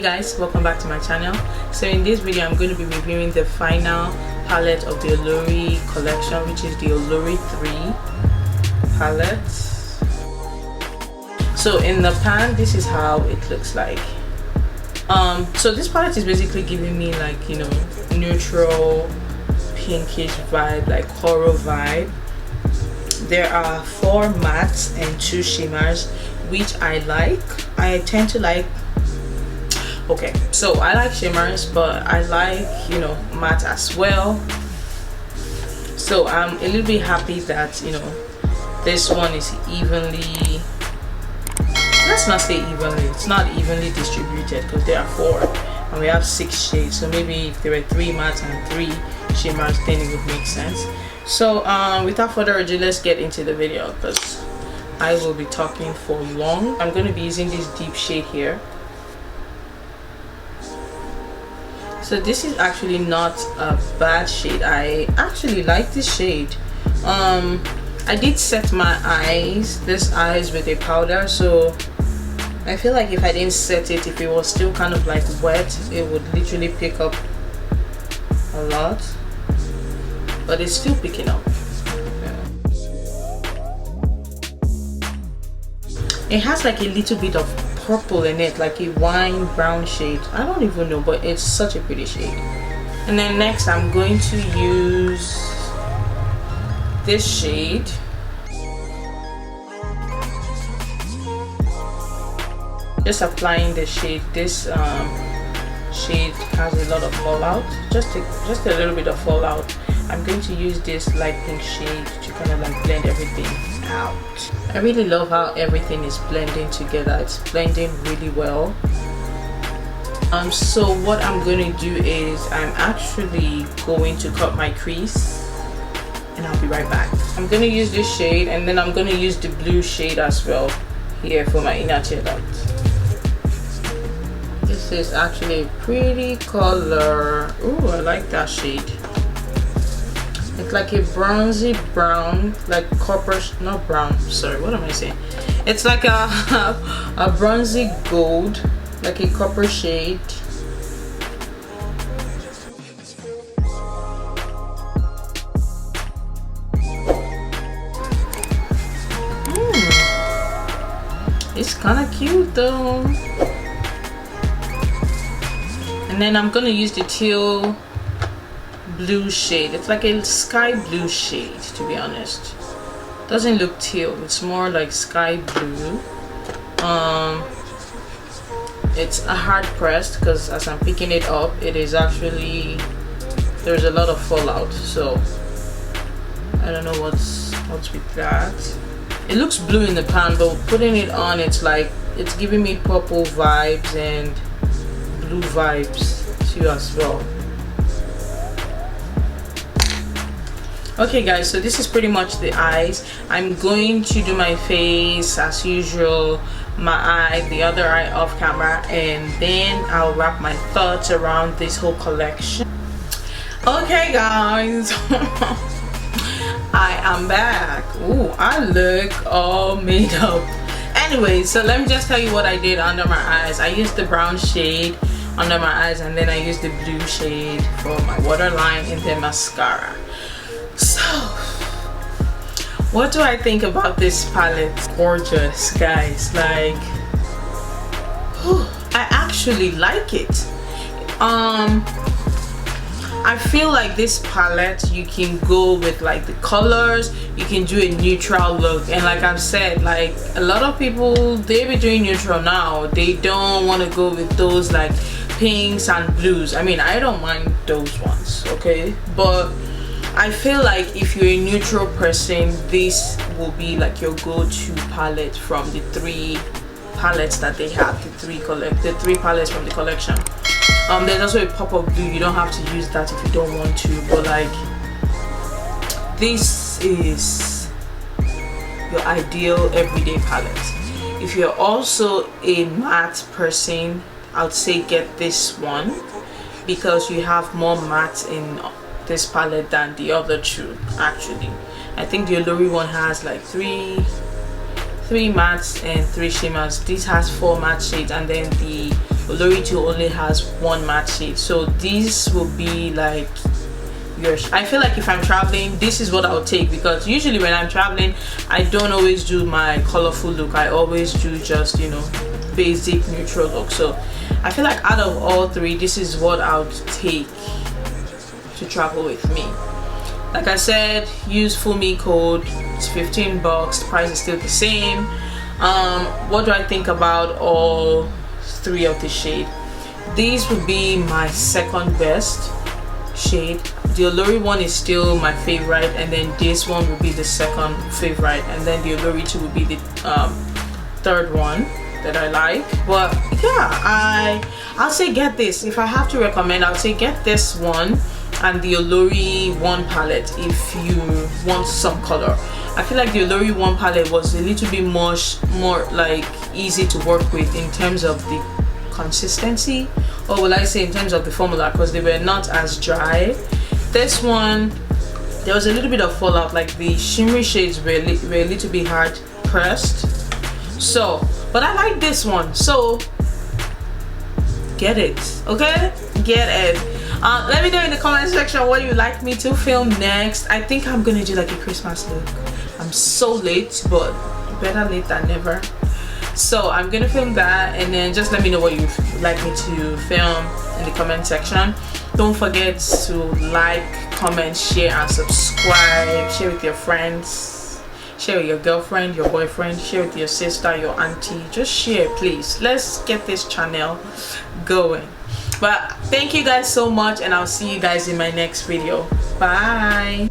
Hey guys, welcome back to my channel. So in this video I'm going to be reviewing the final palette of the Olori collection, which is the Olori 3 palette. So in the pan, this is how it looks like. So this palette is basically giving me like, you know, neutral pinkish vibe, like coral vibe. There are 4 mattes and 2 shimmers, which I like. I tend to like, okay, so I like shimmers, but I like, you know, matte as well. So I'm a little bit happy that, you know, this one is evenly, let's not say evenly, it's not evenly distributed because there are 4 and we have 6 shades. So maybe if there were 3 mattes and 3 shimmers, then it would make sense. So without further ado, let's get into the video because I will be talking for long. I'm going to be using this deep shade here. So this is actually not a bad shade. I actually like this shade. I did set my eyes, this eyes with a powder, so I feel like if I didn't set it, if it was still kind of like wet, it would literally pick up a lot, but it's still picking up. It has like a little bit of purple in it, like a wine brown shade. I don't even know, but it's such a pretty shade. And then next I'm going to use this shade. Just applying the shade. This shade has a lot of fallout, just a little bit of fallout. I'm going to use this light pink shade to kind of like blend everything out. I really love how everything is blending together. It's blending really well. So what I'm going to do is I'm actually going to cut my crease and I'll be right back. I'm going to use this shade and then I'm going to use the blue shade as well here for my inner tear duct. This is actually a pretty color. Ooh, I like that shade. It's like a bronzy brown, like copper, not brown, sorry, what am I saying? It's like a bronzy gold, like a copper shade. It's kind of cute though. And then I'm gonna use the teal blue shade. It's like a sky blue shade, to be honest. Doesn't look teal, it's more like sky blue. It's a hard pressed because as I'm picking it up, it is actually, there's a lot of fallout, so I don't know what's with that. It looks blue in the pan, but putting it on, it's like it's giving me purple vibes and blue vibes too as well. Okay guys, so this is pretty much the eyes. I'm going to do my face as usual, my eye, the other eye off camera, and then I'll wrap my thoughts around this whole collection. Okay guys, I am back. Ooh, I look all made up. Anyway, so let me just tell you what I did under my eyes. I used the brown shade under my eyes and then I used the blue shade for my waterline and then mascara. So what do I think about this palette? Gorgeous guys, like whew, I actually like it. I feel like this palette, you can go with like the colors, you can do a neutral look, and like I've said, like a lot of people, they be doing neutral now. They don't want to go with those like pinks and blues. I mean, I don't mind those ones, okay, but I feel like if you're a neutral person, this will be like your go-to palette from the 3 palettes that they have, the 3 palettes from the collection. There's also a pop-up blue. You don't have to use that if you don't want to, but like this is your ideal everyday palette. If you're also a matte person, I would say get this one because you have more matte in this palette than the other 2. Actually, I think the Olori one has like 3 mattes and 3 shimmers. This has 4 matte shades, and then the Olori 2 only has one matte shade. So these will be like I feel like if I'm traveling, this is what I'll take, because usually when I'm traveling I don't always do my colorful look. I always do just, you know, basic neutral look. So I feel like out of all three, this is what I'll take to travel with me. Like I said, use full me code. It's $15. The price is still the same. What do I think about all three of the shade? These would be my second best shade. The Olori one is still my favorite, and then this one will be the second favorite, and then the Olori 2 will be the third one that I like. But yeah, I'll say get this. If I have to recommend, I'll say get this one and the Olori 1 palette if you want some color. I feel like the Olori 1 palette was a little bit more like easy to work with in terms of the consistency, or will I say in terms of the formula, because they were not as dry. This one, there was a little bit of fallout, like the shimmery shades were a little bit hard pressed. So, but I like this one, so get it, okay? Get it. Let me know in the comment section what you'd like me to film next. I think I'm gonna do like a Christmas look. I'm so late, but better late than never. So I'm gonna film that, and then just let me know what you'd like me to film in the comment section. Don't forget to like, comment, share, and subscribe. Share with your friends, share with your girlfriend, your boyfriend, share with your sister, your auntie. Just share, please. Let's get this channel going. But thank you guys so much, and I'll see you guys in my next video. Bye.